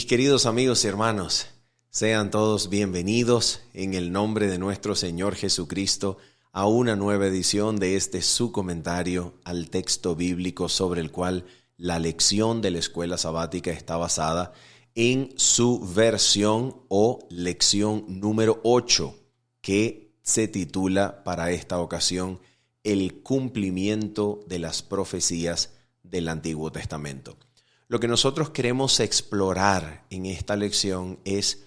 Mis queridos amigos y hermanos, sean todos bienvenidos en el nombre de nuestro Señor Jesucristo a una nueva edición de este su comentario al texto bíblico sobre el cual la lección de la escuela sabática está basada en su versión o lección número 8, que se titula para esta ocasión El cumplimiento de las profecías del Antiguo Testamento. Lo que nosotros queremos explorar en esta lección es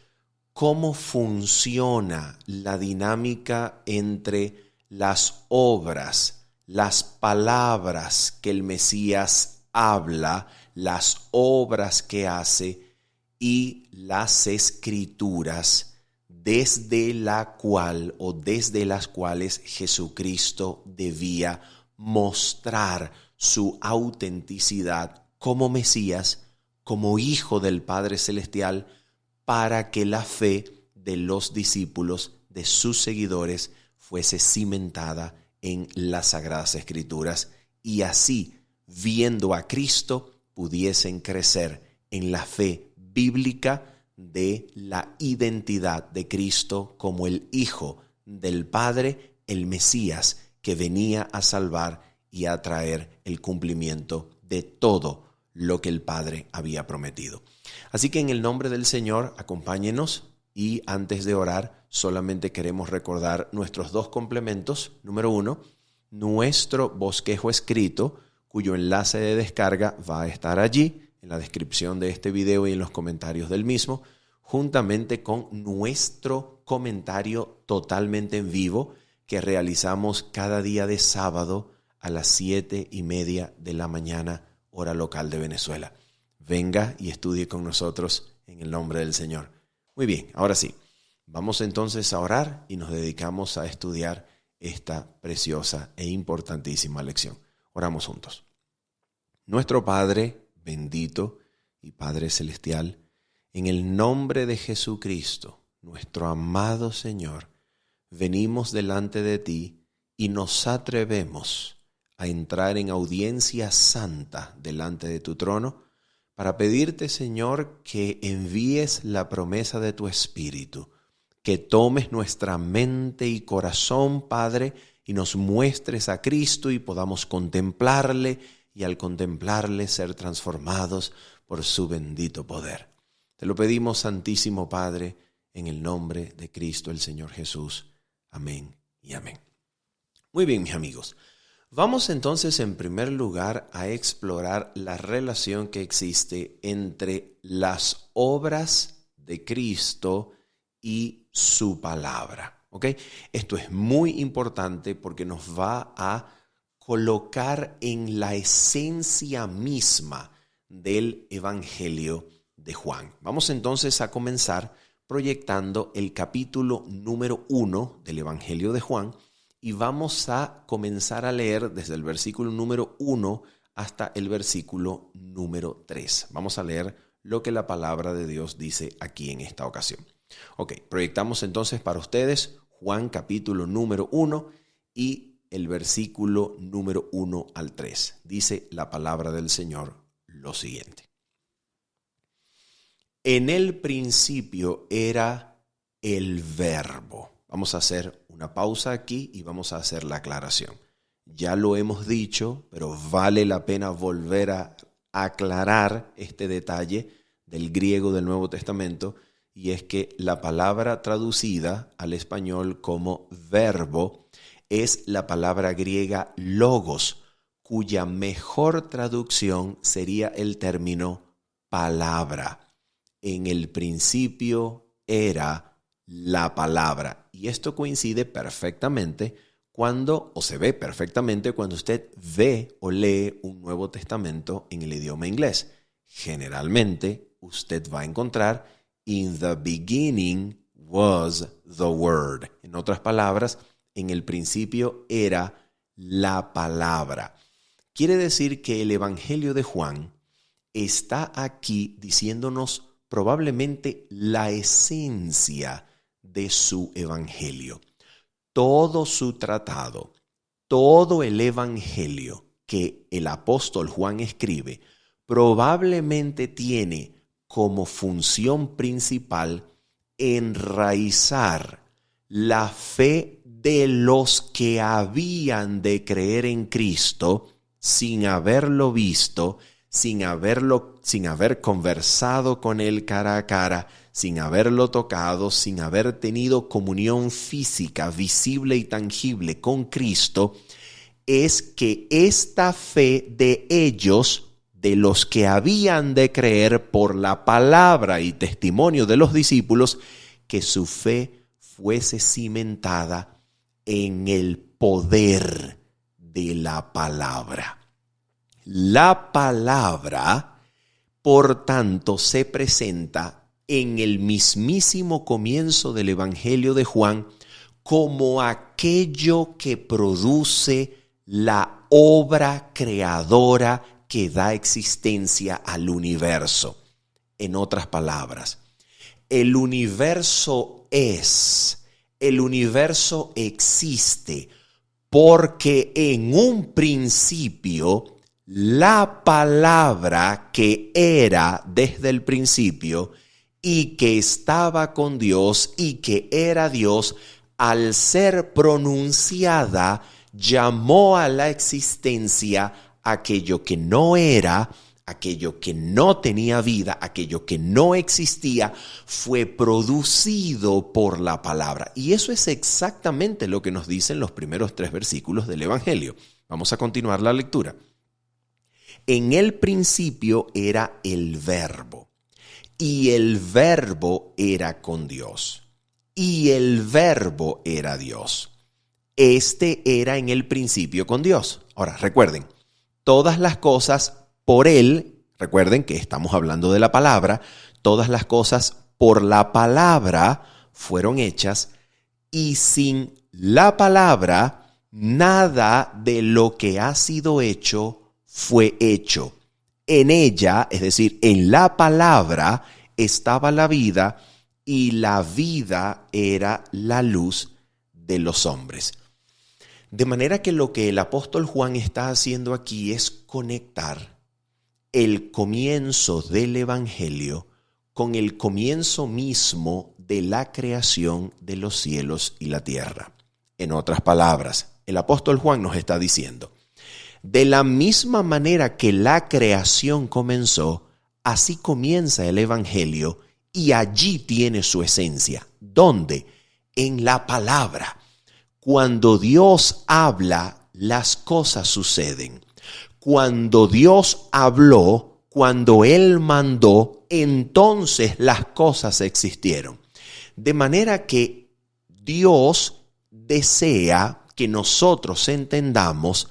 cómo funciona la dinámica entre las obras, las palabras que el Mesías habla, las obras que hace y las escrituras desde la cual o desde las cuales Jesucristo debía mostrar su autenticidad como Mesías, como Hijo del Padre Celestial, para que la fe de los discípulos, de sus seguidores, fuese cimentada en las Sagradas Escrituras y así, viendo a Cristo, pudiesen crecer en la fe bíblica de la identidad de Cristo como el Hijo del Padre, el Mesías que venía a salvar y a traer el cumplimiento de todo lo que el Padre había prometido. Así que en el nombre del Señor, acompáñenos y antes de orar, solamente queremos recordar nuestros dos complementos. Número 1, nuestro bosquejo escrito, cuyo enlace de descarga va a estar allí, en la descripción de este video y en los comentarios del mismo, juntamente con nuestro comentario totalmente en vivo que realizamos cada día de sábado a las 7:30 de la mañana, hora local de Venezuela. Venga y estudie con nosotros en el nombre del Señor. Muy bien, ahora sí, vamos entonces a orar y nos dedicamos a estudiar esta preciosa e importantísima lección. Oramos juntos. Nuestro Padre bendito y Padre celestial, en el nombre de Jesucristo, nuestro amado Señor, venimos delante de ti y nos atrevemos a entrar en audiencia santa delante de tu trono para pedirte, Señor, que envíes la promesa de tu Espíritu, que tomes nuestra mente y corazón, Padre, y nos muestres a Cristo y podamos contemplarle y al contemplarle ser transformados por su bendito poder. Te lo pedimos, Santísimo Padre, en el nombre de Cristo el Señor Jesús. Amén y amén. Muy bien, mis amigos. Vamos entonces en primer lugar a explorar la relación que existe entre las obras de Cristo y su palabra. ¿Ok? Esto es muy importante porque nos va a colocar en la esencia misma del Evangelio de Juan. Vamos entonces a comenzar proyectando el capítulo número 1 del Evangelio de Juan. Y vamos a comenzar a leer desde el versículo número 1 hasta el versículo número 3. Vamos a leer lo que la palabra de Dios dice aquí en esta ocasión. Ok, proyectamos entonces para ustedes Juan capítulo número 1 y el versículo número 1 al 3. Dice la palabra del Señor lo siguiente. En el principio era el Verbo. Vamos a hacer una pausa aquí y vamos a hacer la aclaración. Ya lo hemos dicho, pero vale la pena volver a aclarar este detalle del griego del Nuevo Testamento, y es que la palabra traducida al español como verbo es la palabra griega logos, cuya mejor traducción sería el término palabra. En el principio era la palabra. Y esto coincide perfectamente o se ve perfectamente cuando usted ve o lee un Nuevo Testamento en el idioma inglés. Generalmente usted va a encontrar in the beginning was the word. En otras palabras, en el principio era la palabra. Quiere decir que el Evangelio de Juan está aquí diciéndonos probablemente la esencia de su evangelio. Todo su tratado, todo el evangelio que el apóstol Juan escribe, probablemente tiene como función principal enraizar la fe de los que habían de creer en Cristo sin haberlo visto, sin haber conversado con Él cara a cara, sin haberlo tocado, sin haber tenido comunión física, visible y tangible con Cristo, es que esta fe de ellos, de los que habían de creer por la palabra y testimonio de los discípulos, que su fe fuese cimentada en el poder de la palabra. La palabra, por tanto, se presenta en el mismísimo comienzo del Evangelio de Juan como aquello que produce la obra creadora que da existencia al universo. En otras palabras, el universo existe porque en un principio la palabra que era desde el principio y que estaba con Dios y que era Dios, al ser pronunciada, llamó a la existencia aquello que no era, aquello que no tenía vida, aquello que no existía, fue producido por la palabra. Y eso es exactamente lo que nos dicen los primeros 3 versículos del Evangelio. Vamos a continuar la lectura. En el principio era el Verbo, y el Verbo era con Dios, y el Verbo era Dios. Este era en el principio con Dios. Ahora, recuerden, todas las cosas por Él, recuerden que estamos hablando de la palabra, todas las cosas por la palabra fueron hechas, y sin la palabra, nada de lo que ha sido hecho fue hecho. En ella, es decir, en la palabra, estaba la vida, y la vida era la luz de los hombres. De manera que lo que el apóstol Juan está haciendo aquí es conectar el comienzo del Evangelio con el comienzo mismo de la creación de los cielos y la tierra. En otras palabras, el apóstol Juan nos está diciendo, de la misma manera que la creación comenzó, así comienza el Evangelio y allí tiene su esencia. ¿Dónde? En la palabra. Cuando Dios habla, las cosas suceden. Cuando Dios habló, cuando Él mandó, entonces las cosas existieron. De manera que Dios desea que nosotros entendamos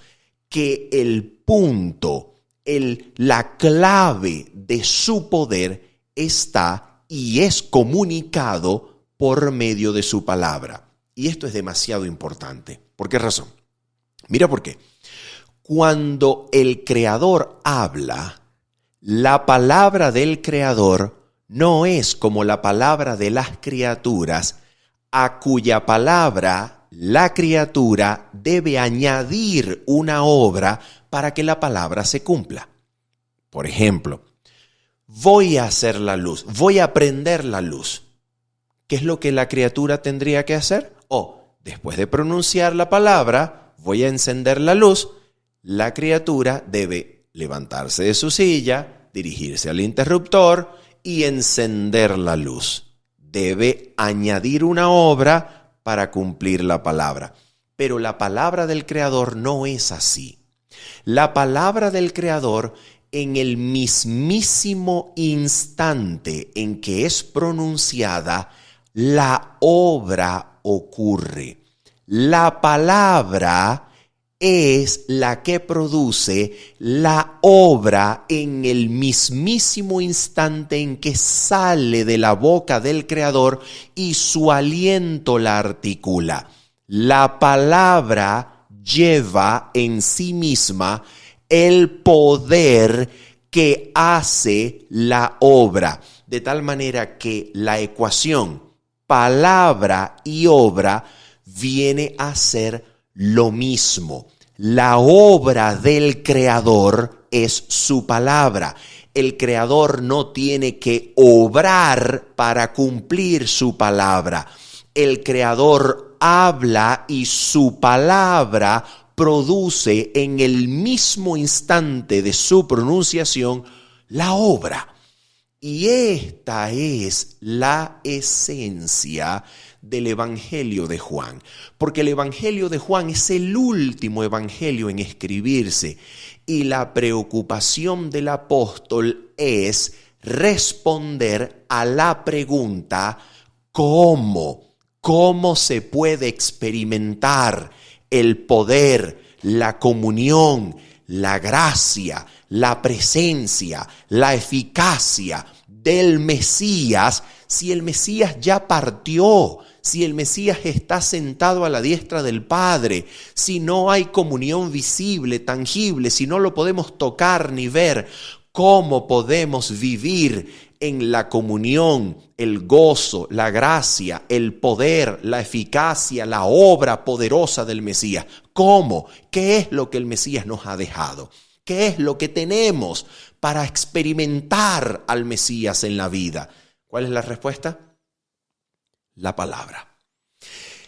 que el punto, la clave de su poder está y es comunicado por medio de su palabra. Y esto es demasiado importante. ¿Por qué razón? Mira por qué. Cuando el Creador habla, la palabra del Creador no es como la palabra de las criaturas, a cuya palabra la criatura debe añadir una obra para que la palabra se cumpla. Por ejemplo, voy a hacer la luz, voy a prender la luz. ¿Qué es lo que la criatura tendría que hacer? Después de pronunciar la palabra, voy a encender la luz, la criatura debe levantarse de su silla, dirigirse al interruptor y encender la luz. Debe añadir una obra para cumplir la palabra. Pero la palabra del Creador no es así. La palabra del Creador, en el mismísimo instante en que es pronunciada, la obra ocurre. La palabra es la que produce la obra en el mismísimo instante en que sale de la boca del Creador y su aliento la articula. La palabra lleva en sí misma el poder que hace la obra, de tal manera que la ecuación palabra y obra viene a ser lo mismo. La obra del Creador es su palabra. El Creador no tiene que obrar para cumplir su palabra. El Creador habla y su palabra produce en el mismo instante de su pronunciación la obra. Y esta es la esencia del Evangelio de Juan, porque el Evangelio de Juan es el último evangelio en escribirse y la preocupación del apóstol es responder a la pregunta ¿cómo se puede experimentar el poder, la comunión, la gracia, la presencia, la eficacia del Mesías si el Mesías ya partió, si el Mesías está sentado a la diestra del Padre, si no hay comunión visible, tangible, si no lo podemos tocar ni ver? ¿Cómo podemos vivir en la comunión, el gozo, la gracia, el poder, la eficacia, la obra poderosa del Mesías? ¿Cómo? ¿Qué es lo que el Mesías nos ha dejado? ¿Qué es lo que tenemos para experimentar al Mesías en la vida? ¿Cuál es la respuesta? La palabra.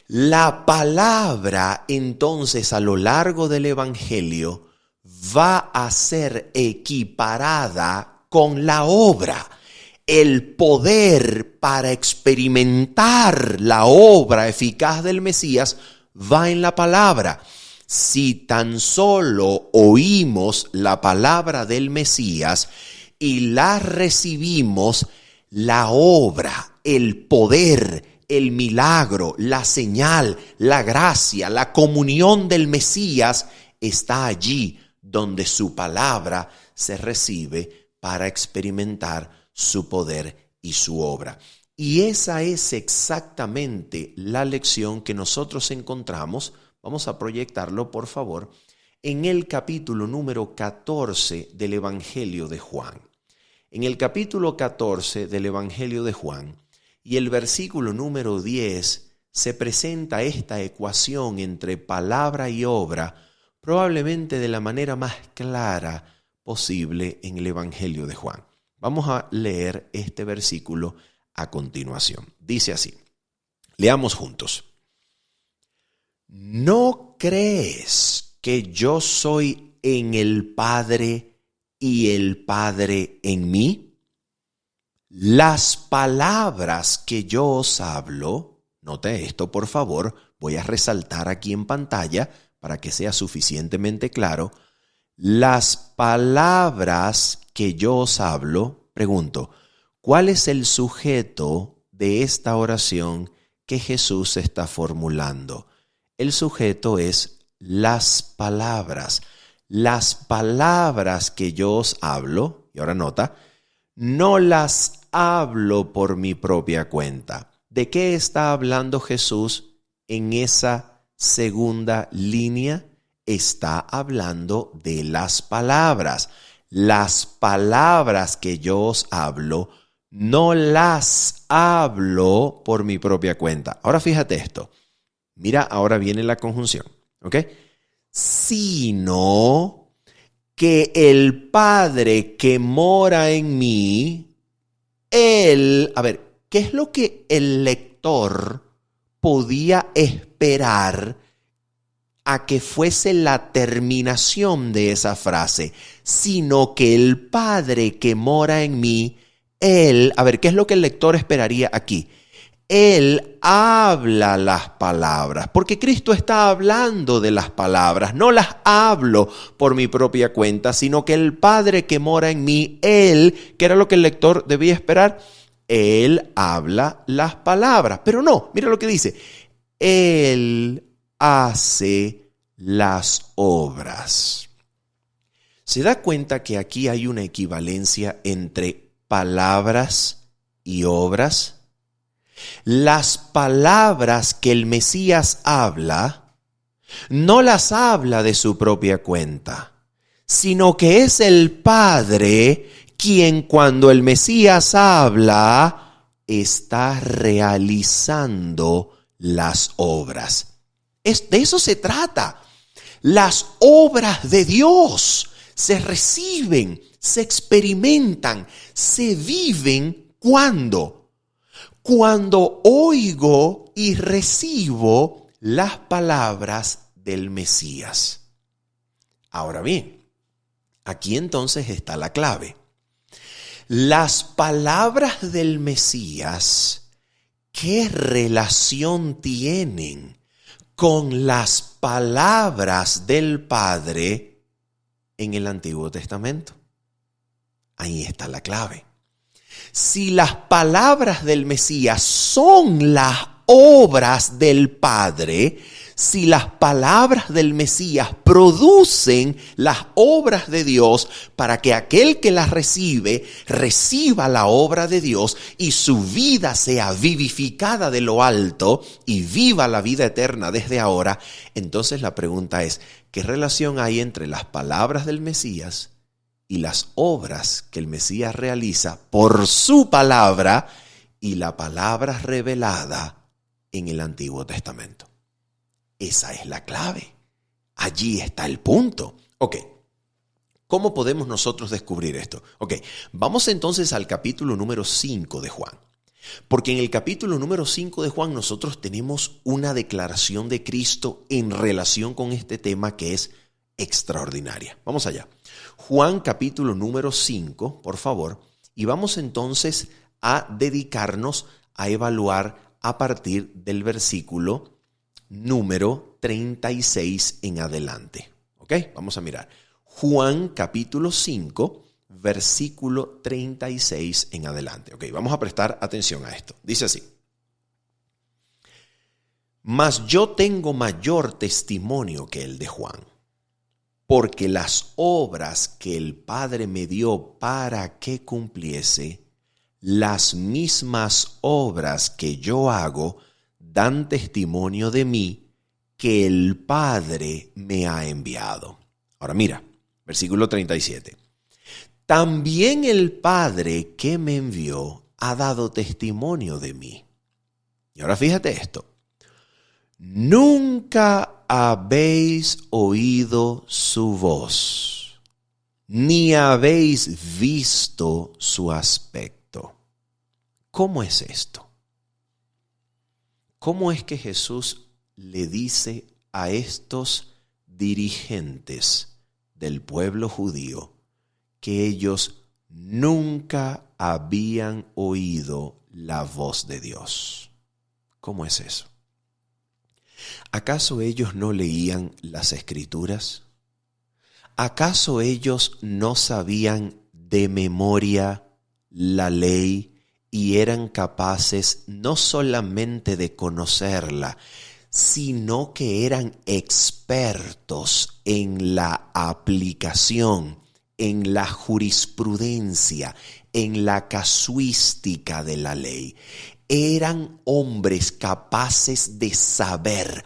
La palabra, entonces, a lo largo del Evangelio, va a ser equiparada con la obra. El poder para experimentar la obra eficaz del Mesías va en la palabra. Si tan solo oímos la palabra del Mesías y la recibimos, la obra, el poder, el milagro, la señal, la gracia, la comunión del Mesías está allí donde su palabra se recibe para experimentar su poder y su obra. Y esa es exactamente la lección que nosotros encontramos. Vamos a proyectarlo, por favor, en el capítulo número 14 del Evangelio de Juan. En el capítulo 14 del Evangelio de Juan y el versículo número 10 se presenta esta ecuación entre palabra y obra, probablemente de la manera más clara posible en el Evangelio de Juan. Vamos a leer este versículo a continuación. Dice así, leamos juntos. ¿No crees que yo soy en el Padre y el Padre en mí? Las palabras que yo os hablo, note esto por favor, voy a resaltar aquí en pantalla para que sea suficientemente claro. Las palabras que yo os hablo, pregunto, ¿cuál es el sujeto de esta oración que Jesús está formulando? El sujeto es las palabras. Las palabras que yo os hablo, y ahora nota, no las hablo por mi propia cuenta. ¿De qué está hablando Jesús en esa segunda línea? Está hablando de las palabras. Las palabras que yo os hablo, no las hablo por mi propia cuenta. Ahora fíjate esto. Mira, ahora viene la conjunción, ¿ok? Sino que el Padre que mora en mí, Él... A ver, ¿qué es lo que el lector podía esperar a que fuese la terminación de esa frase? Sino que el Padre que mora en mí, Él... A ver, ¿qué es lo que el lector esperaría aquí? Él habla las palabras, porque Cristo está hablando de las palabras. No las hablo por mi propia cuenta, sino que el Padre que mora en mí, Él, ¿qué era lo que el lector debía esperar? Él habla las palabras. Pero no, mira lo que dice. Él hace las obras. ¿Se da cuenta que aquí hay una equivalencia entre palabras y obras? Las palabras que el Mesías habla, no las habla de su propia cuenta, sino que es el Padre quien cuando el Mesías habla, está realizando las obras. De eso se trata. Las obras de Dios se reciben, se experimentan, se viven ¿cuándo? Cuando oigo y recibo las palabras del Mesías. Ahora bien, aquí entonces está la clave. Las palabras del Mesías, ¿qué relación tienen con las palabras del Padre en el Antiguo Testamento? Ahí está la clave. Si las palabras del Mesías son las obras del Padre, si las palabras del Mesías producen las obras de Dios para que aquel que las recibe, reciba la obra de Dios y su vida sea vivificada de lo alto y viva la vida eterna desde ahora, entonces la pregunta es, ¿qué relación hay entre las palabras del Mesías y las obras que el Mesías realiza por su palabra y la palabra revelada en el Antiguo Testamento? Esa es la clave. Allí está el punto. Ok, ¿cómo podemos nosotros descubrir esto? Ok, vamos entonces al capítulo número 5 de Juan. Porque en el capítulo número 5 de Juan nosotros tenemos una declaración de Cristo en relación con este tema que es extraordinaria. Vamos allá. Juan capítulo número 5, por favor, y vamos entonces a dedicarnos a evaluar a partir del versículo número 36 en adelante. ¿Ok? Vamos a mirar. Juan capítulo 5, versículo 36 en adelante. Ok, vamos a prestar atención a esto. Dice así. Mas yo tengo mayor testimonio que el de Juan, porque las obras que el Padre me dio para que cumpliese, las mismas obras que yo hago, dan testimonio de mí que el Padre me ha enviado. Ahora mira, versículo 37. También el Padre que me envió ha dado testimonio de mí. Y ahora fíjate esto. Nunca habéis oído su voz, ni habéis visto su aspecto. ¿Cómo es esto? ¿Cómo es que Jesús le dice a estos dirigentes del pueblo judío que ellos nunca habían oído la voz de Dios? ¿Cómo es eso? ¿Acaso ellos no leían las Escrituras? ¿Acaso ellos no sabían de memoria la ley y eran capaces no solamente de conocerla, sino que eran expertos en la aplicación, en la jurisprudencia, en la casuística de la ley? Eran hombres capaces de saber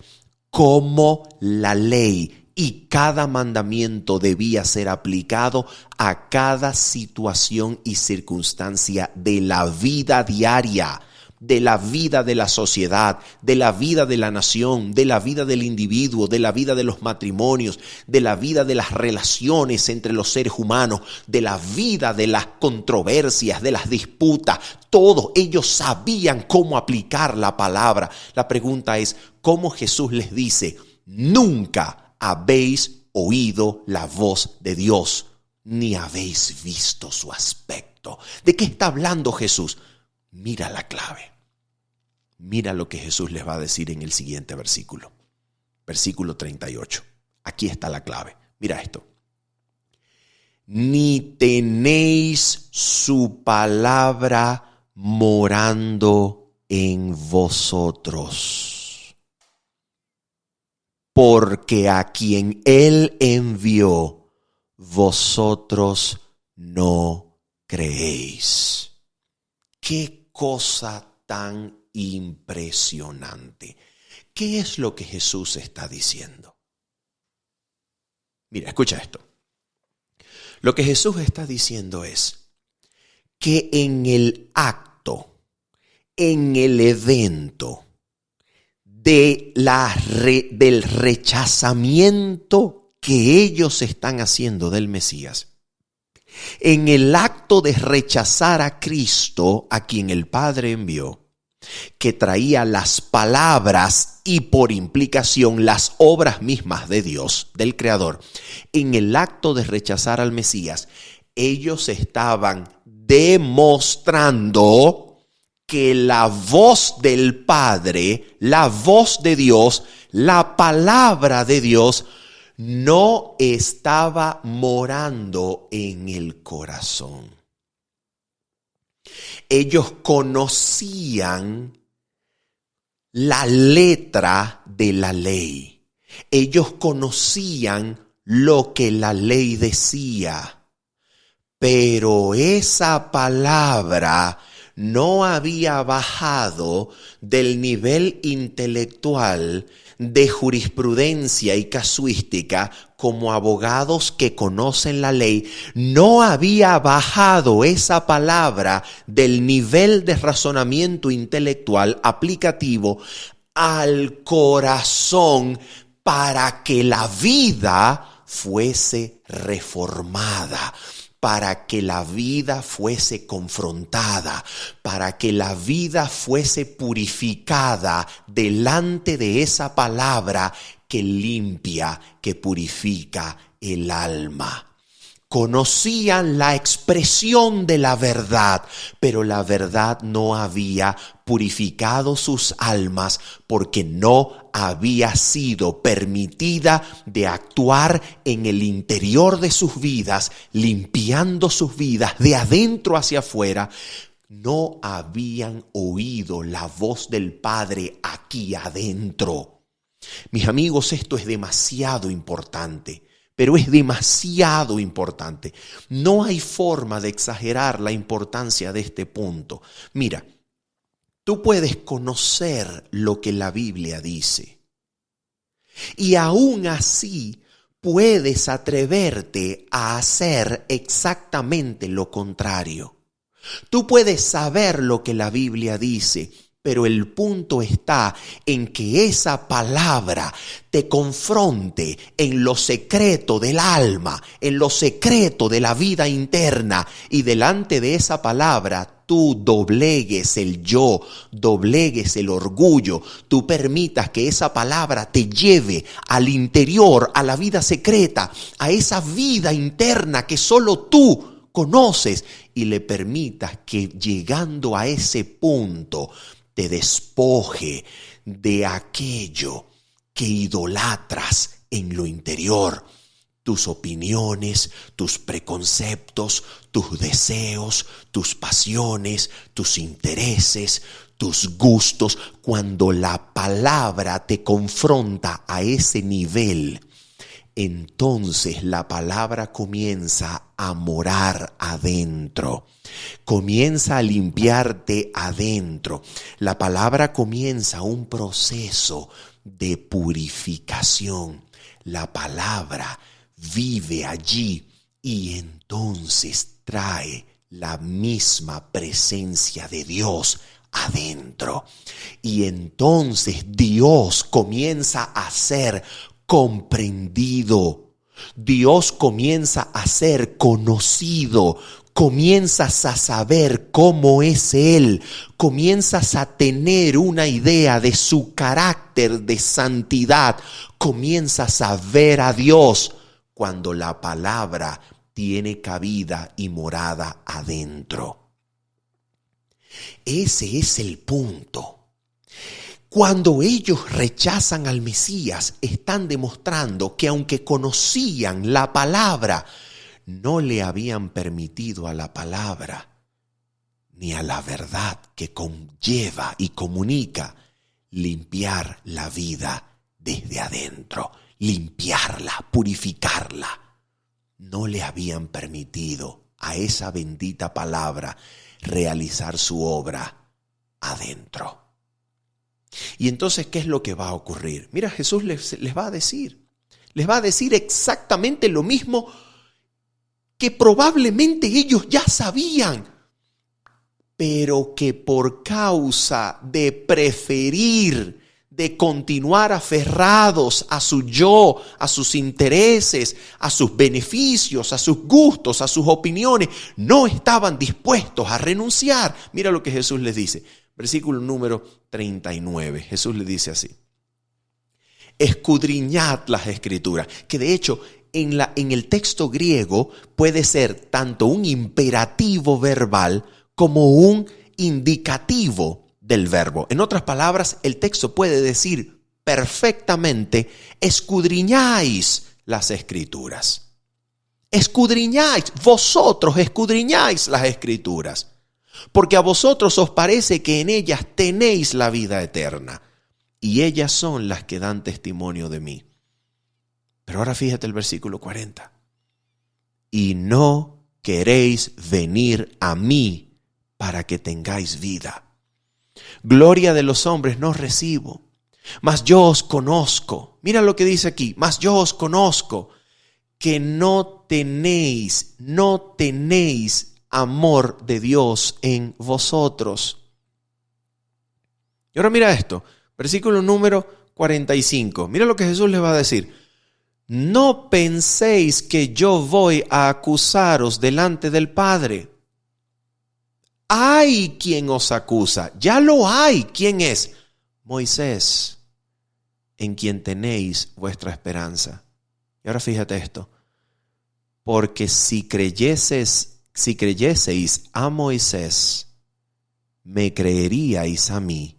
cómo la ley y cada mandamiento debía ser aplicado a cada situación y circunstancia de la vida diaria, de la vida de la sociedad, de la vida de la nación, de la vida del individuo, de la vida de los matrimonios, de la vida de las relaciones entre los seres humanos, de la vida de las controversias, de las disputas. Todo, ellos sabían cómo aplicar la palabra. La pregunta es, ¿cómo Jesús les dice? Nunca habéis oído la voz de Dios, ni habéis visto su aspecto. ¿De qué está hablando Jesús? Mira la clave. Mira lo que Jesús les va a decir en el siguiente versículo. Versículo 38. Aquí está la clave. Mira esto. Ni tenéis su palabra morando en vosotros. Porque a quien Él envió, vosotros no creéis. ¡Qué cosa tan impresionante! ¿Qué es lo que Jesús está diciendo? Mira, escucha esto. Lo que Jesús está diciendo es que en el acto, en el evento del rechazamiento que ellos están haciendo del Mesías, En el acto de rechazar a Cristo, a quien el Padre envió, que traía las palabras y por implicación las obras mismas de Dios, del Creador, en el acto de rechazar al Mesías, ellos estaban demostrando que la voz del Padre, la voz de Dios, la palabra de Dios, no estaba morando en el corazón. Ellos conocían la letra de la ley. Ellos conocían lo que la ley decía. Pero esa palabra no había bajado del nivel intelectual de jurisprudencia y casuística como abogados que conocen la ley. No había bajado esa palabra del nivel de razonamiento intelectual aplicativo al corazón para que la vida fuese reformada, para que la vida fuese confrontada, para que la vida fuese purificada delante de esa palabra que limpia, que purifica el alma. Conocían la expresión de la verdad, pero la verdad no había purificado sus almas porque no había sido permitida de actuar en el interior de sus vidas, limpiando sus vidas de adentro hacia afuera. No habían oído la voz del Padre aquí adentro. Mis amigos, esto es demasiado importante. Pero es demasiado importante. No hay forma de exagerar la importancia de este punto. Mira, tú puedes conocer lo que la Biblia dice. Y aún así puedes atreverte a hacer exactamente lo contrario. Tú puedes saber lo que la Biblia dice, pero el punto está en que esa palabra te confronte en lo secreto del alma, en lo secreto de la vida interna, y delante de esa palabra tú doblegues el yo, doblegues el orgullo, tú permitas que esa palabra te lleve al interior, a la vida secreta, a esa vida interna que solo tú conoces, y le permitas que llegando a ese punto te despoje de aquello que idolatras en lo interior. Tus opiniones, tus preconceptos, tus deseos, tus pasiones, tus intereses, tus gustos. Cuando la palabra te confronta a ese nivel, entonces la palabra comienza a morar adentro. Comienza a limpiarte adentro. La palabra comienza un proceso de purificación. La palabra vive allí y entonces trae la misma presencia de Dios adentro. Y entonces Dios comienza a ser comprendido. Dios comienza a ser conocido. Comienzas a saber cómo es Él, comienzas a tener una idea de su carácter de santidad, comienzas a ver a Dios cuando la palabra tiene cabida y morada adentro. Ese es el punto. Cuando ellos rechazan al Mesías, están demostrando que aunque conocían la palabra, no le habían permitido a la palabra ni a la verdad que conlleva y comunica limpiar la vida desde adentro, limpiarla, purificarla. No le habían permitido a esa bendita palabra realizar su obra adentro. Y entonces, ¿qué es lo que va a ocurrir? Mira, Jesús les va a decir exactamente lo mismo que probablemente ellos ya sabían, pero que por causa de preferir, de continuar aferrados a su yo, a sus intereses, a sus beneficios, a sus gustos, a sus opiniones. No estaban dispuestos a renunciar. Mira lo que Jesús les dice. Versículo número 39. Jesús les dice así: escudriñad las Escrituras, que de hecho en el texto griego puede ser tanto un imperativo verbal como un indicativo del verbo. En otras palabras, el texto puede decir perfectamente: escudriñáis las Escrituras. Escudriñáis, vosotros escudriñáis las Escrituras, porque a vosotros os parece que en ellas tenéis la vida eterna, y ellas son las que dan testimonio de mí. Pero ahora fíjate el versículo 40. Y no queréis venir a mí para que tengáis vida. Gloria de los hombres no recibo, mas yo os conozco. Mira lo que dice aquí: mas yo os conozco, que no tenéis amor de Dios en vosotros. Y ahora mira esto, versículo número 45. Mira lo que Jesús les va a decir: no penséis que yo voy a acusaros delante del Padre. Hay quien os acusa, ya lo hay. ¿Quién es? Moisés, en quien tenéis vuestra esperanza. Y ahora fíjate esto: porque si creyeseis a Moisés, me creeríais a mí,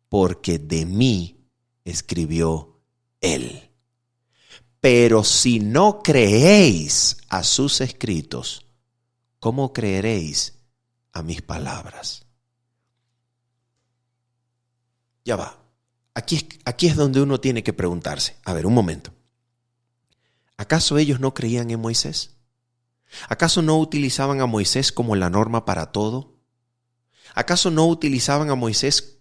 porque de mí escribió él. Pero si no creéis a sus escritos, ¿cómo creeréis a mis palabras? Ya va. Aquí es donde uno tiene que preguntarse. A ver, un momento. ¿Acaso ellos no creían en Moisés? ¿Acaso no utilizaban a Moisés como la norma para todo? ¿Acaso no utilizaban a Moisés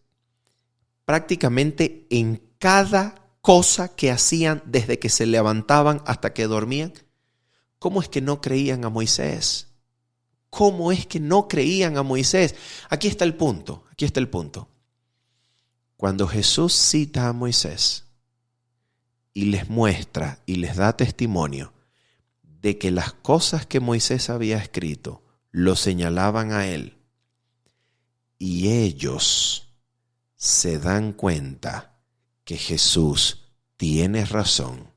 prácticamente en cada cosa que hacían desde que se levantaban hasta que dormían? ¿Cómo es que no creían a Moisés? ¿Cómo es que no creían a Moisés? Aquí está el punto. Cuando Jesús cita a Moisés y les muestra y les da testimonio de que las cosas que Moisés había escrito lo señalaban a él, y ellos se dan cuenta que Jesús tiene razón,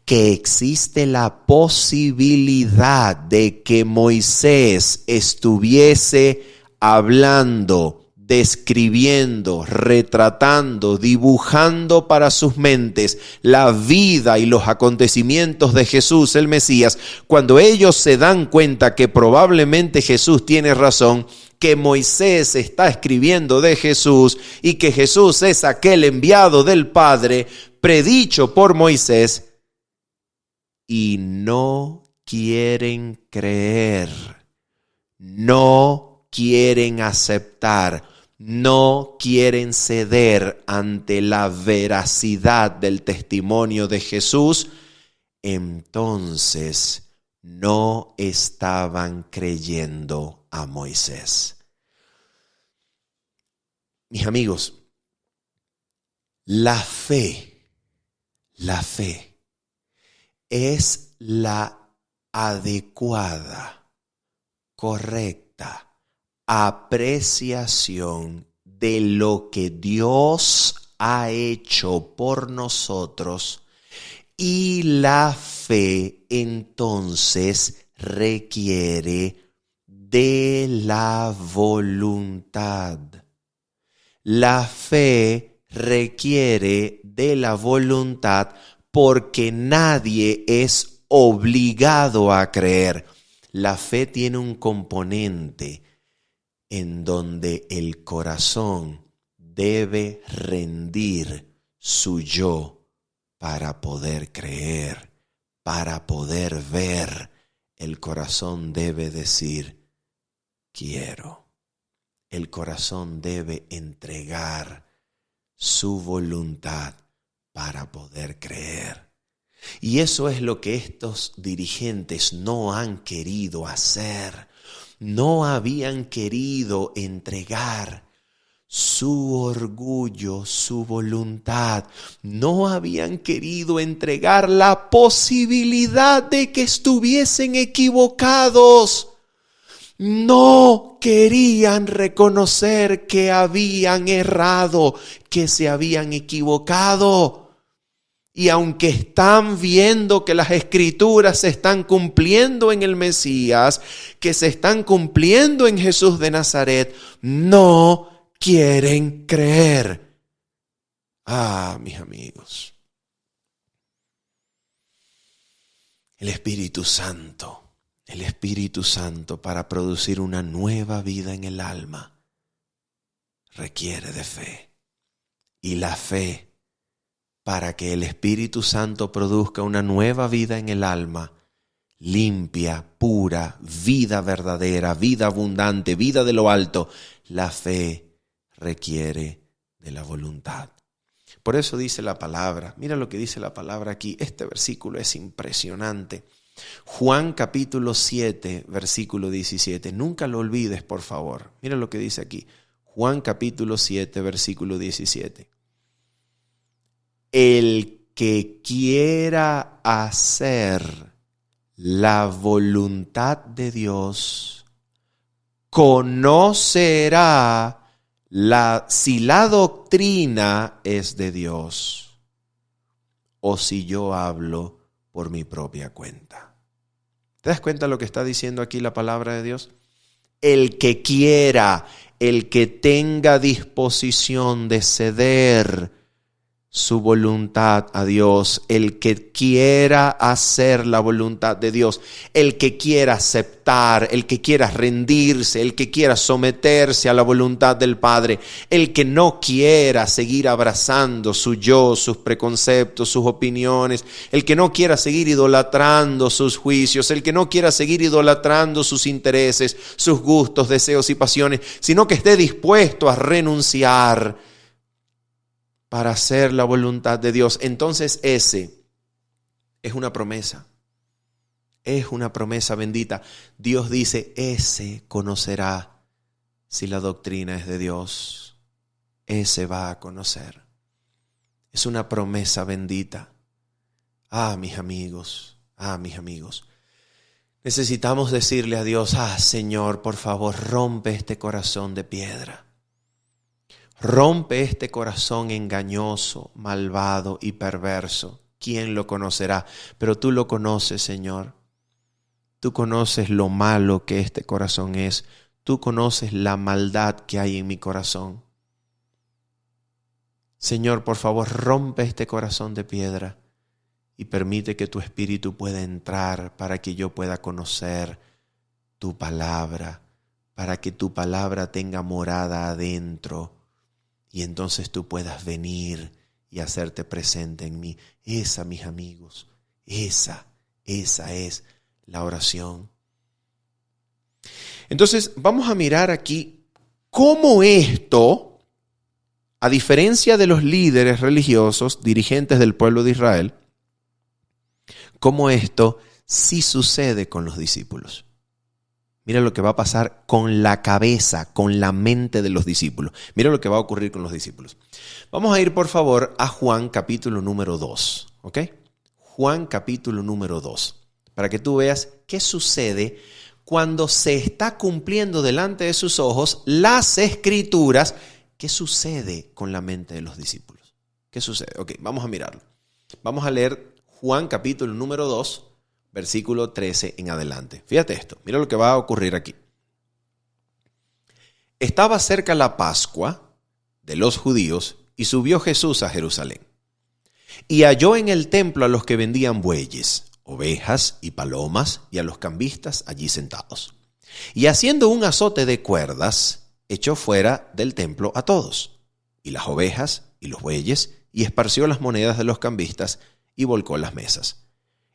que existe la posibilidad de que Moisés estuviese hablando, describiendo, retratando, dibujando para sus mentes la vida y los acontecimientos de Jesús, el Mesías. Cuando ellos se dan cuenta que probablemente Jesús tiene razón, que Moisés está escribiendo de Jesús y que Jesús es aquel enviado del Padre, predicho por Moisés, y no quieren creer, no quieren aceptar, no quieren ceder ante la veracidad del testimonio de Jesús, entonces no estaban creyendo a Moisés. Mis amigos, la fe es la adecuada, correcta apreciación de lo que Dios ha hecho por nosotros, y la fe entonces requiere de la voluntad. La fe requiere de la voluntad porque nadie es obligado a creer. La fe tiene un componente en donde el corazón debe rendir su yo para poder creer, para poder ver. El corazón debe decir, quiero. El corazón debe entregar su voluntad para poder creer. Y eso es lo que estos dirigentes no han querido hacer. No habían querido entregar su orgullo, su voluntad. No habían querido entregar la posibilidad de que estuviesen equivocados. No querían reconocer que habían errado, que se habían equivocado. Y aunque están viendo que las Escrituras se están cumpliendo en el Mesías, que se están cumpliendo en Jesús de Nazaret, no quieren creer. Mis amigos, el Espíritu Santo para producir una nueva vida en el alma requiere de fe. Y la fe, para que el Espíritu Santo produzca una nueva vida en el alma, limpia, pura, vida verdadera, vida abundante, vida de lo alto, la fe requiere de la voluntad. Por eso dice la palabra, mira lo que dice la palabra aquí, este versículo es impresionante. Juan capítulo 7, versículo 17, nunca lo olvides, por favor. Mira lo que dice aquí, Juan capítulo 7, versículo 17. El que quiera hacer la voluntad de Dios conocerá si la doctrina es de Dios o si yo hablo por mi propia cuenta. ¿Te das cuenta lo que está diciendo aquí la palabra de Dios? El que quiera, el que tenga disposición de ceder su voluntad a Dios, el que quiera hacer la voluntad de Dios, el que quiera aceptar, el que quiera rendirse, el que quiera someterse a la voluntad del Padre, el que no quiera seguir abrazando su yo, sus preconceptos, sus opiniones, el que no quiera seguir idolatrando sus juicios, el que no quiera seguir idolatrando sus intereses, sus gustos, deseos y pasiones, sino que esté dispuesto a renunciar para hacer la voluntad de Dios. Entonces ese es una promesa bendita. Dios dice, ese conocerá si la doctrina es de Dios. Ese va a conocer. Es una promesa bendita. Mis amigos. Necesitamos decirle a Dios, Señor, por favor, rompe este corazón de piedra. Rompe este corazón engañoso, malvado y perverso. ¿Quién lo conocerá? Pero tú lo conoces, Señor. Tú conoces lo malo que este corazón es. Tú conoces la maldad que hay en mi corazón. Señor, por favor, rompe este corazón de piedra y permite que tu Espíritu pueda entrar para que yo pueda conocer tu palabra, para que tu palabra tenga morada adentro. Y entonces tú puedas venir y hacerte presente en mí. Esa, mis amigos, esa es la oración. Entonces vamos a mirar aquí cómo esto, a diferencia de los líderes religiosos, dirigentes del pueblo de Israel, cómo esto sí sucede con los discípulos. Mira lo que va a pasar con la cabeza, con la mente de los discípulos. Mira lo que va a ocurrir con los discípulos. Vamos a ir, por favor, a Juan capítulo número 2. ¿Ok? Juan capítulo número 2. Para que tú veas qué sucede cuando se está cumpliendo delante de sus ojos las Escrituras. ¿Qué sucede con la mente de los discípulos? ¿Qué sucede? Ok, vamos a mirarlo. Vamos a leer Juan capítulo número 2. Versículo 13 en adelante. Fíjate esto, mira lo que va a ocurrir aquí. Estaba cerca la Pascua de los judíos y subió Jesús a Jerusalén. Y halló en el templo a los que vendían bueyes, ovejas y palomas y a los cambistas allí sentados. Y haciendo un azote de cuerdas, echó fuera del templo a todos, y las ovejas y los bueyes, y esparció las monedas de los cambistas y volcó las mesas.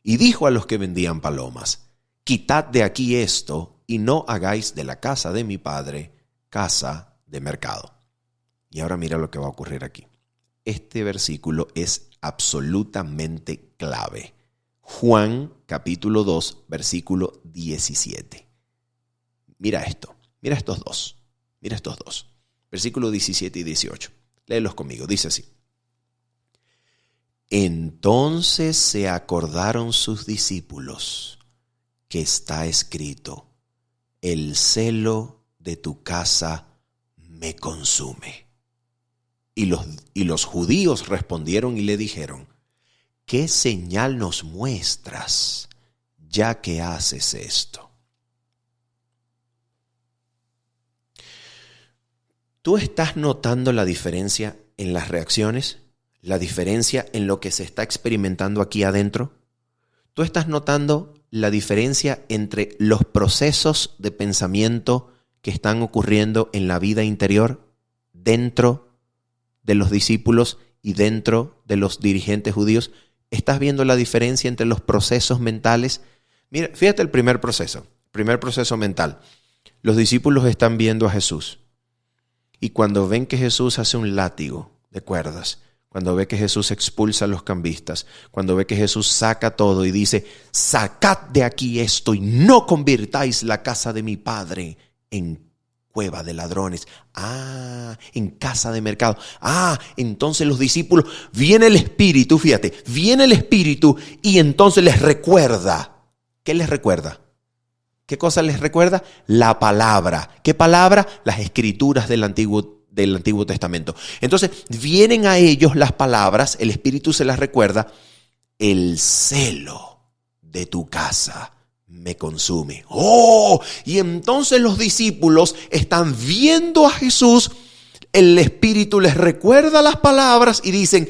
Y dijo a los que vendían palomas, quitad de aquí esto y no hagáis de la casa de mi padre casa de mercado. Y ahora mira lo que va a ocurrir aquí. Este versículo es absolutamente clave. Juan capítulo 2, versículo 17. Mira esto, mira estos dos. Versículos 17 y 18. Léelos conmigo. Dice así. Entonces se acordaron sus discípulos que está escrito: el celo de tu casa me consume. Y los judíos respondieron y le dijeron: ¿qué señal nos muestras ya que haces esto? ¿Tú estás notando la diferencia en las reacciones? ¿La diferencia en lo que se está experimentando aquí adentro? ¿Tú estás notando la diferencia entre los procesos de pensamiento que están ocurriendo en la vida interior dentro de los discípulos y dentro de los dirigentes judíos? ¿Estás viendo la diferencia entre los procesos mentales? Mira, fíjate el primer proceso mental. Los discípulos están viendo a Jesús. Y cuando ven que Jesús hace un látigo de cuerdas, cuando ve que Jesús expulsa a los cambistas, cuando ve que Jesús saca todo y dice: sacad de aquí esto y no convirtáis la casa de mi Padre en cueva de ladrones. En casa de mercado. Entonces los discípulos, viene el Espíritu, fíjate, viene el Espíritu y entonces les recuerda. ¿Qué les recuerda? ¿Qué cosa les recuerda? La palabra. ¿Qué palabra? Las escrituras del Antiguo Testamento. Entonces vienen a ellos las palabras, el Espíritu se las recuerda: el celo de tu casa me consume. Y entonces los discípulos están viendo a Jesús, el Espíritu les recuerda las palabras y dicen: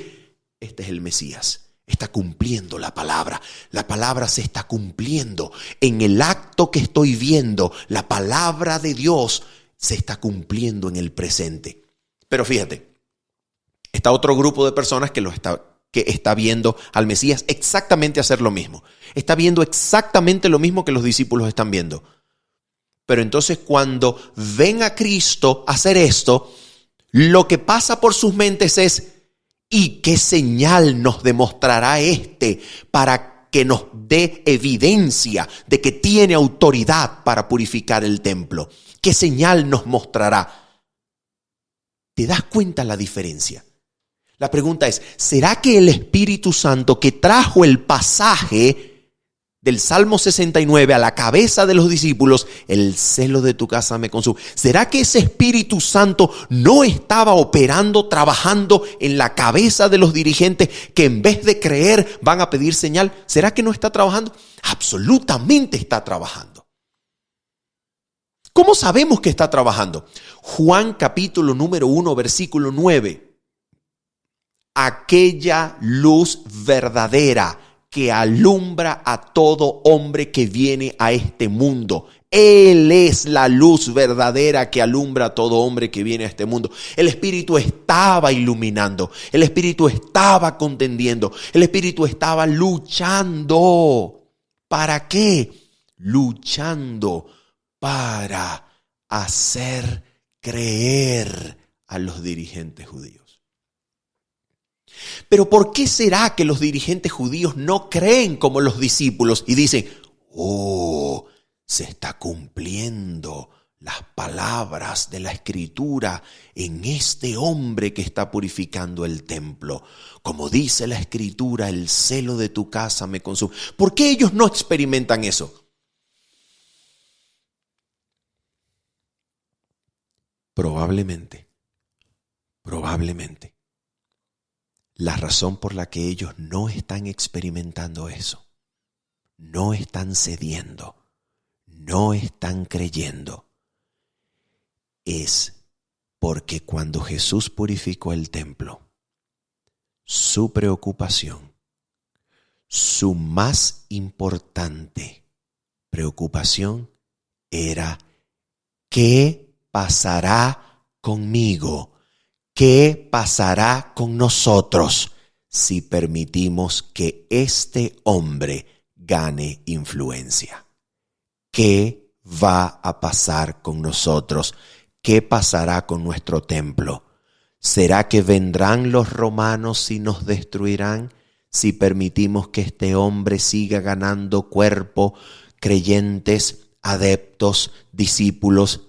este es el Mesías. Está cumpliendo la palabra se está cumpliendo. En el acto que estoy viendo, la palabra de Dios se está cumpliendo en el presente. Pero fíjate, está otro grupo de personas que está viendo al Mesías exactamente hacer lo mismo. Está viendo exactamente lo mismo que los discípulos están viendo. Pero entonces cuando ven a Cristo hacer esto, lo que pasa por sus mentes es: ¿y qué señal nos demostrará para que nos dé evidencia de que tiene autoridad para purificar el templo? ¿Qué señal nos mostrará? ¿Te das cuenta la diferencia? La pregunta es: ¿será que el Espíritu Santo que trajo el pasaje del Salmo 69 a la cabeza de los discípulos, el celo de tu casa me consume, será que ese Espíritu Santo no estaba operando, trabajando en la cabeza de los dirigentes que en vez de creer van a pedir señal? ¿Será que no está trabajando? Absolutamente está trabajando. ¿Cómo sabemos que está trabajando? Juan capítulo número 1, versículo 9. Aquella luz verdadera que alumbra a todo hombre que viene a este mundo. Él es la luz verdadera que alumbra a todo hombre que viene a este mundo. El Espíritu estaba iluminando, el Espíritu estaba contendiendo, el Espíritu estaba luchando. ¿Para qué? Luchando para hacer creer a los dirigentes judíos. Pero ¿por qué será que los dirigentes judíos no creen como los discípulos y dicen: se está cumpliendo las palabras de la Escritura en este hombre que está purificando el templo? Como dice la Escritura, el celo de tu casa me consume. ¿Por qué ellos no experimentan eso? Probablemente. La razón por la que ellos no están experimentando eso, no están cediendo, no están creyendo, es porque cuando Jesús purificó el templo, su preocupación, su más importante preocupación era: ¿qué pasará conmigo? ¿Qué pasará con nosotros si permitimos que este hombre gane influencia? ¿Qué va a pasar con nosotros? ¿Qué pasará con nuestro templo? ¿Será que vendrán los romanos y nos destruirán si permitimos que este hombre siga ganando cuerpo, creyentes, adeptos, discípulos?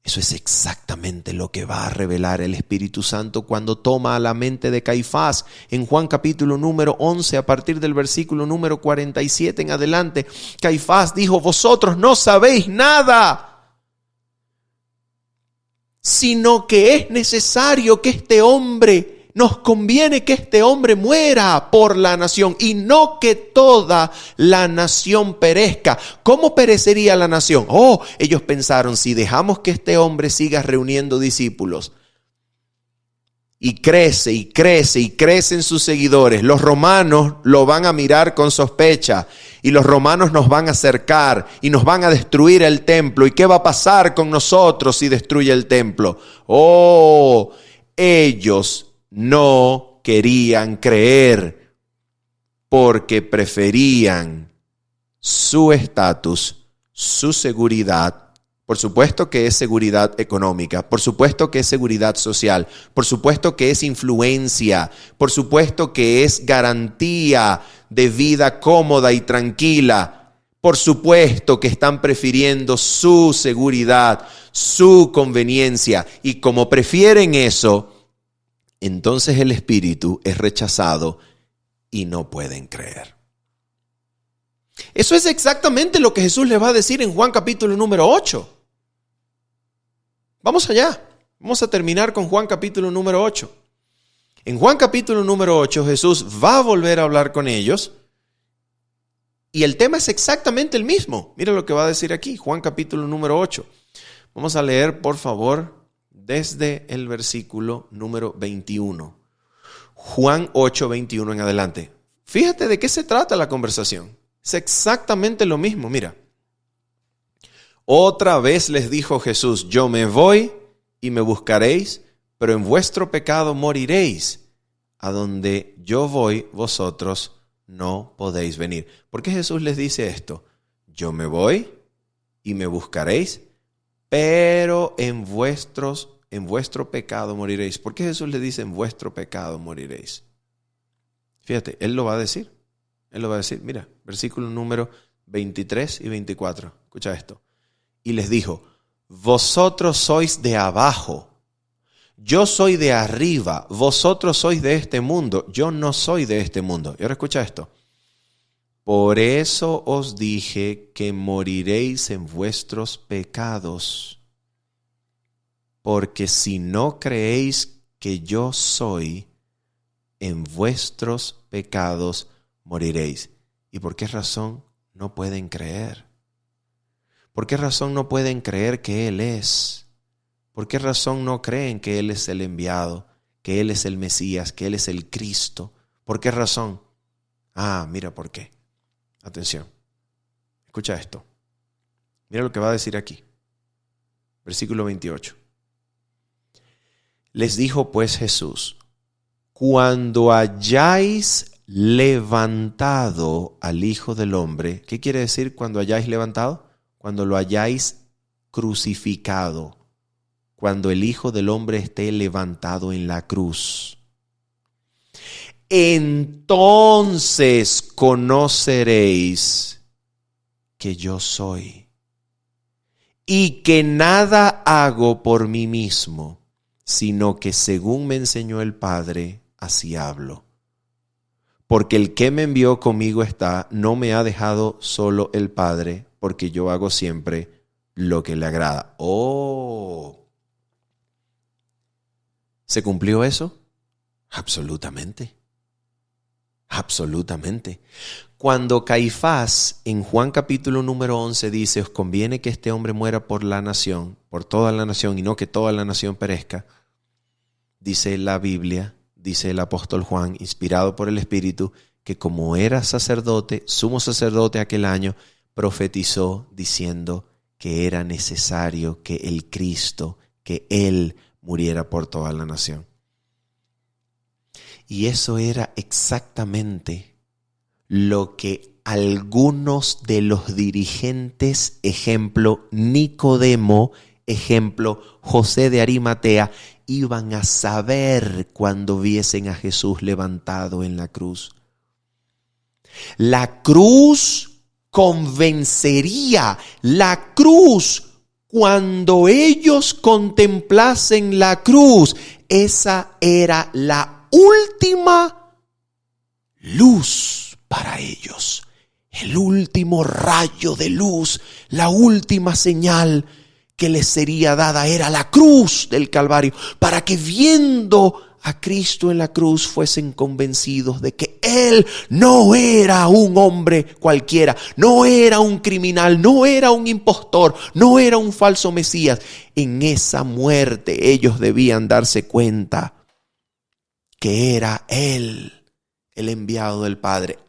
Eso es exactamente lo que va a revelar el Espíritu Santo cuando toma a la mente de Caifás. En Juan capítulo número 11, a partir del versículo número 47 en adelante, Caifás dijo: vosotros no sabéis nada, sino que es necesario que este hombre, nos conviene que este hombre muera por la nación y no que toda la nación perezca. ¿Cómo perecería la nación? Ellos pensaron, si dejamos que este hombre siga reuniendo discípulos y crece y crece y crecen sus seguidores, los romanos lo van a mirar con sospecha y los romanos nos van a acercar y nos van a destruir el templo. ¿Y qué va a pasar con nosotros si destruye el templo? Ellos no querían creer porque preferían su estatus, su seguridad. Por supuesto que es seguridad económica, por supuesto que es seguridad social, por supuesto que es influencia, por supuesto que es garantía de vida cómoda y tranquila. Por supuesto que están prefiriendo su seguridad, su conveniencia, y como prefieren eso, entonces el Espíritu es rechazado y no pueden creer. Eso es exactamente lo que Jesús les va a decir en Juan capítulo número 8. Vamos allá. Vamos a terminar con Juan capítulo número 8. En Juan capítulo número 8 Jesús va a volver a hablar con ellos y el tema es exactamente el mismo. Mira lo que va a decir aquí, Juan capítulo número 8. Vamos a leer, por favor, desde el versículo número 21. Juan 8, 21 en adelante. Fíjate de qué se trata la conversación. Es exactamente lo mismo, mira. Otra vez les dijo Jesús: yo me voy y me buscaréis, pero en vuestro pecado moriréis. A donde yo voy, vosotros no podéis venir. ¿Por qué Jesús les dice esto? Yo me voy y me buscaréis, pero en vuestro pecado moriréis. ¿Por qué Jesús le dice en vuestro pecado moriréis? Fíjate, Él lo va a decir. Él lo va a decir. Mira, versículo número 23 y 24. Escucha esto. Y les dijo: vosotros sois de abajo, yo soy de arriba. Vosotros sois de este mundo, yo no soy de este mundo. Y ahora escucha esto. Por eso os dije que moriréis en vuestros pecados. Porque si no creéis que yo soy, en vuestros pecados moriréis. ¿Y por qué razón no pueden creer? ¿Por qué razón no pueden creer que Él es? ¿Por qué razón no creen que Él es el enviado, que Él es el Mesías, que Él es el Cristo? ¿Por qué razón? Mira por qué. Atención. Escucha esto. Mira lo que va a decir aquí. Versículo 28. Les dijo pues Jesús: cuando hayáis levantado al Hijo del Hombre. ¿Qué quiere decir cuando hayáis levantado? Cuando lo hayáis crucificado. Cuando el Hijo del Hombre esté levantado en la cruz. Entonces conoceréis que yo soy y que nada hago por mí mismo, sino que según me enseñó el Padre, así hablo. Porque el que me envió conmigo está, no me ha dejado solo el Padre, porque yo hago siempre lo que le agrada. ¿Se cumplió eso? Absolutamente. Absolutamente. Cuando Caifás en Juan capítulo número 11 dice: os conviene que este hombre muera por la nación, por toda la nación, y no que toda la nación perezca, dice la Biblia, dice el apóstol Juan, inspirado por el Espíritu, que como era sacerdote, sumo sacerdote aquel año, profetizó diciendo que era necesario que el Cristo, que Él muriera por toda la nación. Y eso era exactamente lo que algunos de los dirigentes, ejemplo Nicodemo, ejemplo José de Arimatea, iban a saber cuando viesen a Jesús levantado en la cruz. La cruz convencería, la cruz cuando ellos contemplasen la cruz, esa era la última luz para ellos. El último rayo de luz, la última señal que les sería dada era la cruz del Calvario, para que viendo a Cristo en la cruz fuesen convencidos de que Él no era un hombre cualquiera, no era un criminal, no era un impostor, no era un falso Mesías. En esa muerte ellos debían darse cuenta que era Él, el enviado del Padre.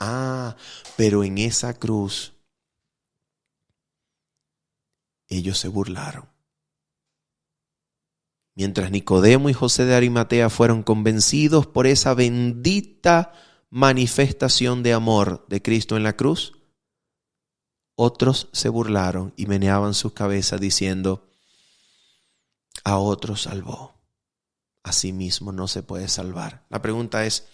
Pero en esa cruz ellos se burlaron. Mientras Nicodemo y José de Arimatea fueron convencidos por esa bendita manifestación de amor de Cristo en la cruz, otros se burlaron y meneaban sus cabezas diciendo: a otros salvó, a sí mismo no se puede salvar. La pregunta es,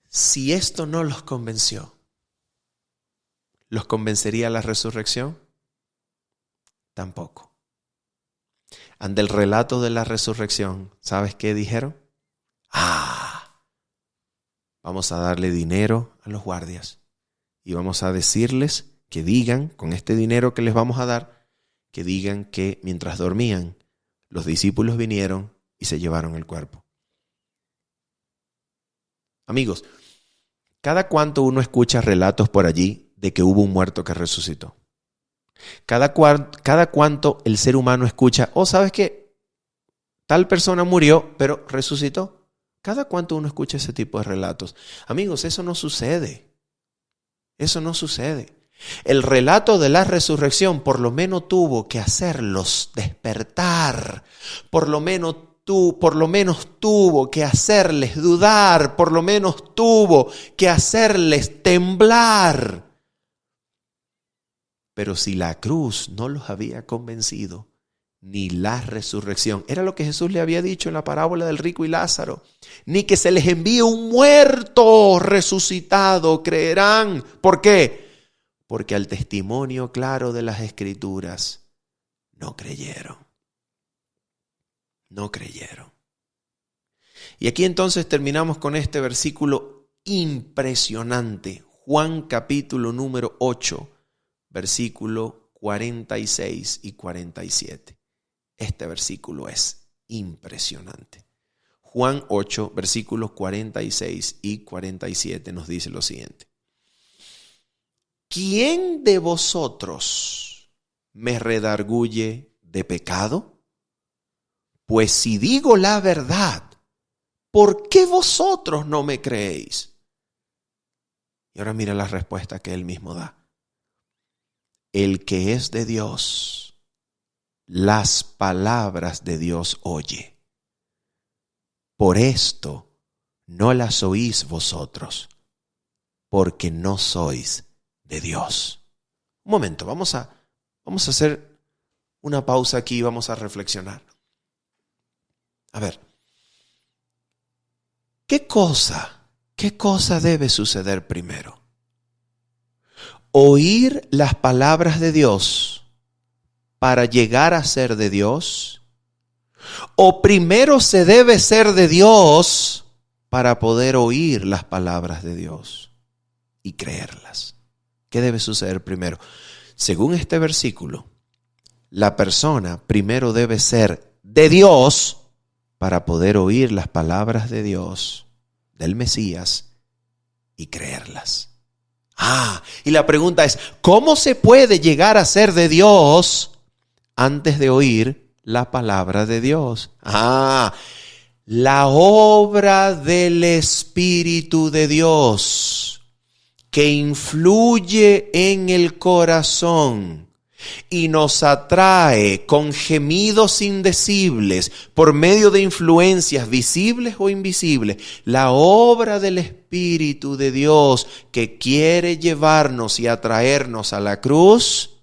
si esto no los convenció, ¿los convencería la resurrección? Tampoco. Ante el relato de la resurrección, ¿sabes qué dijeron? Vamos a darle dinero a los guardias y vamos a decirles que digan, con este dinero que les vamos a dar, que digan que mientras dormían, los discípulos vinieron y se llevaron el cuerpo. Amigos, ¿cada cuánto uno escucha relatos por allí de que hubo un muerto que resucitó? Cada cuánto el ser humano escucha, ¿sabes qué? Tal persona murió, pero resucitó. ¿Cada cuánto uno escucha ese tipo de relatos? Amigos, eso no sucede. Eso no sucede. El relato de la resurrección por lo menos tuvo que hacerlos despertar. Por lo menos tuvo que hacerles dudar. Por lo menos tuvo que hacerles temblar. Pero si la cruz no los había convencido, ni la resurrección, era lo que Jesús le había dicho en la parábola del rico y Lázaro, ni que se les envíe un muerto resucitado, creerán. ¿Por qué? Porque al testimonio claro de las Escrituras no creyeron. No creyeron. Y aquí entonces terminamos con este versículo impresionante. Juan capítulo número 8. Versículo 46 y 47. Este versículo es impresionante. Juan 8, versículos 46 y 47 nos dice lo siguiente. ¿Quién de vosotros me redarguye de pecado? Pues si digo la verdad, ¿por qué vosotros no me creéis? Y ahora mira la respuesta que él mismo da. El que es de Dios, las palabras de Dios oye. Por esto no las oís vosotros, porque no sois de Dios. Un momento, vamos a hacer una pausa aquí y vamos a reflexionar. A ver, ¿qué cosa debe suceder primero? ¿Oír las palabras de Dios para llegar a ser de Dios? ¿O primero se debe ser de Dios para poder oír las palabras de Dios y creerlas? ¿Qué debe suceder primero? Según este versículo, la persona primero debe ser de Dios para poder oír las palabras de Dios, del Mesías, y creerlas. Y la pregunta es, ¿cómo se puede llegar a ser de Dios antes de oír la palabra de Dios? La obra del Espíritu de Dios que influye en el corazón y nos atrae con gemidos indecibles por medio de influencias visibles o invisibles. La obra del Espíritu de Dios que quiere llevarnos y atraernos a la cruz,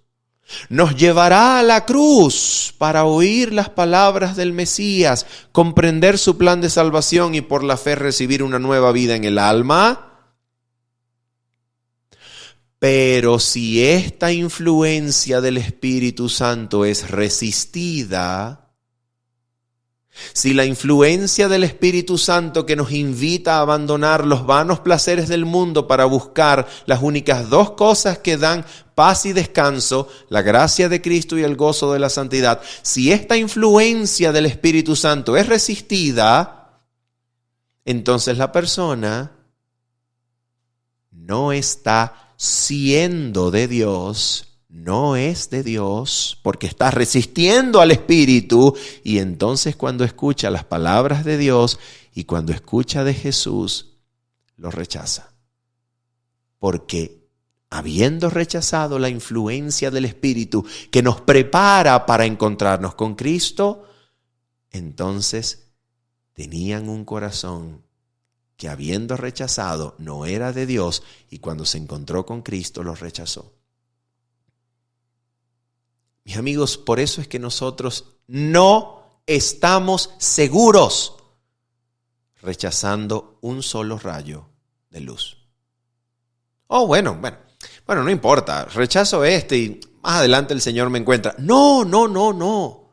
nos llevará a la cruz para oír las palabras del Mesías, comprender su plan de salvación y por la fe recibir una nueva vida en el alma. Pero si esta influencia del Espíritu Santo es resistida, si la influencia del Espíritu Santo que nos invita a abandonar los vanos placeres del mundo para buscar las únicas dos cosas que dan paz y descanso, la gracia de Cristo y el gozo de la santidad, si esta influencia del Espíritu Santo es resistida, entonces la persona no está siendo de Dios, no es de Dios, porque está resistiendo al Espíritu, y entonces cuando escucha las palabras de Dios y cuando escucha de Jesús, lo rechaza. Porque habiendo rechazado la influencia del Espíritu que nos prepara para encontrarnos con Cristo, entonces tenían un corazón que habiendo rechazado no era de Dios, y cuando se encontró con Cristo lo rechazó. Mis amigos, por eso es que nosotros no estamos seguros rechazando un solo rayo de luz. Bueno, no importa, rechazo y más adelante el Señor me encuentra. No.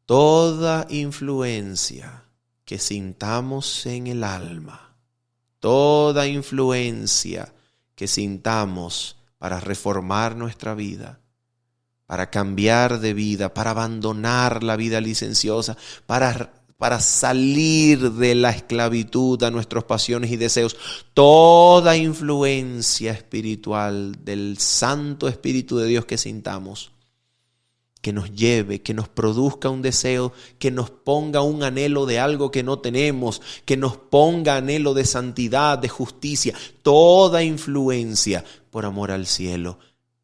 Toda influencia que sintamos en el alma, toda influencia que sintamos para reformar nuestra vida, para cambiar de vida, para abandonar la vida licenciosa, para salir de la esclavitud a nuestras pasiones y deseos, toda influencia espiritual del Santo Espíritu de Dios que sintamos, que nos lleve, que nos produzca un deseo, que nos ponga un anhelo de algo que no tenemos, que nos ponga anhelo de santidad, de justicia, toda influencia por amor al cielo,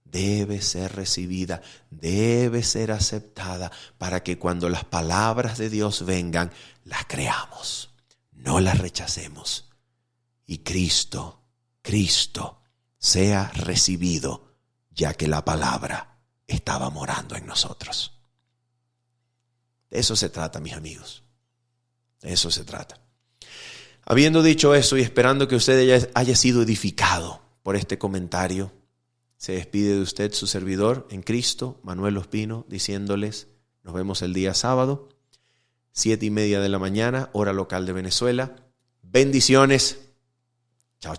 debe ser recibida, debe ser aceptada para que cuando las palabras de Dios vengan, las creamos, no las rechacemos. Y Cristo sea recibido, ya que la palabra estaba morando en nosotros. De eso se trata, mis amigos. De eso se trata. Habiendo dicho eso y esperando que usted haya sido edificado por este comentario, se despide de usted su servidor en Cristo, Manuel Ospino, diciéndoles, nos vemos el día sábado, 7:30 de la mañana, hora local de Venezuela. Bendiciones. Chao.